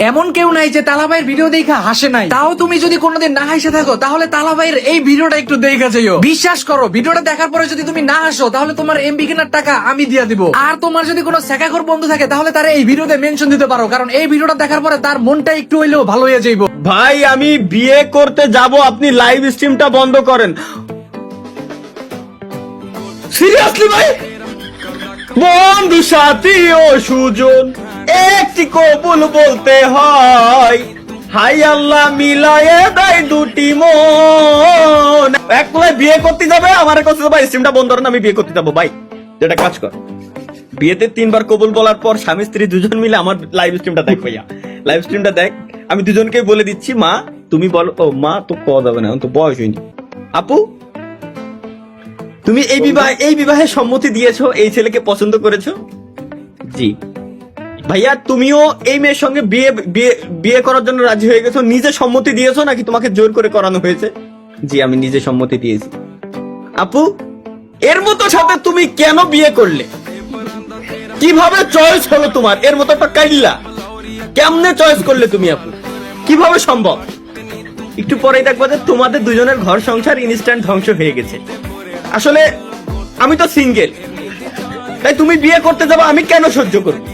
এমন কেউ নাই যে তালাবাইয়ের ভিডিও দেখা হাসে নাই। তাও তুমি যদি কোনোদিন না হাসে থাকো তাহলে তালাবাইয়ের এই ভিডিওটা একটু দেখা যাইও। বিশ্বাস করো, ভিডিওটা দেখার পরে যদি তুমি না হাসো তাহলে তোমার এমবি কেনার টাকা আমি দিয়া দিব। আর তোমার যদি কোনো সেকাখোর বন্ধু থাকে তাহলে তারা এই ভিডিওতে মেনশন দিতে পারো, কারণ এই ভিডিওটা দেখার পরে তার মনটা একটু হইলেও ভালো হয়ে যাইব। ভাই আমি বিয়ে করতে যাব, আপনি লাইভ স্ট্রিমটা বন্ধ করেন। সিরিয়াসলি ভাই? বন্ধু সাথী ও সুজন একটি কবুল বলতে হয়, হাই আল্লাহ মিলায়ে দেয় দুটি মন। একলাই বিয়ে করতে যাবে, আমার কাছে ভাই স্ট্রিমটা বন্ধ করেন, আমি বিয়ে করতে যাবো। ভাই যেটা কাজ কর, বিয়েতে 3 বার কবুল বলার পর স্বামী স্ত্রী দুজন মিলে আমার লাইভ স্ট্রিমটা দেখ ভাইয়া, লাইভ স্ট্রিমটা দেখ। আমি দুজনকেই বলে দিচ্ছি, মা তুমি বলো। ও মা তো কওয়া যাবে না, তো বয়স হয়নি। আপু তুমি এই বিবাহে সম্মতি দিয়েছো, এই ছেলেকে পছন্দ করেছো? জি। ভাইয়া তুমিও এই মেয়ের সঙ্গে বিয়ে বিয়ে বিয়ে করার জন্য রাজি হয়ে গেছো, নিজে সম্মতি দিয়েছো নাকি তোমাকে জোর করে করানো হয়েছে? জি আমি নিজে সম্মতি দিয়েছি। আপু এর মতো সাথে তুমি কেন বিয়ে করলে? কিভাবে চয়েস হলো তোমার? এর মতো একটা কাইল্লা কেমনে চয়েস করলে তুমি আপু? কিভাবে সম্ভব? একটু পরেই দেখবো যে তোমাদের দুজনের ঘর সংসার ইনস্ট্যান্ট ধ্বংস হয়ে গেছে। আসলে আমি তো সিঙ্গেল, তাই তুমি বিয়ে করতে যাবো, আমি কেন সহ্য করবো?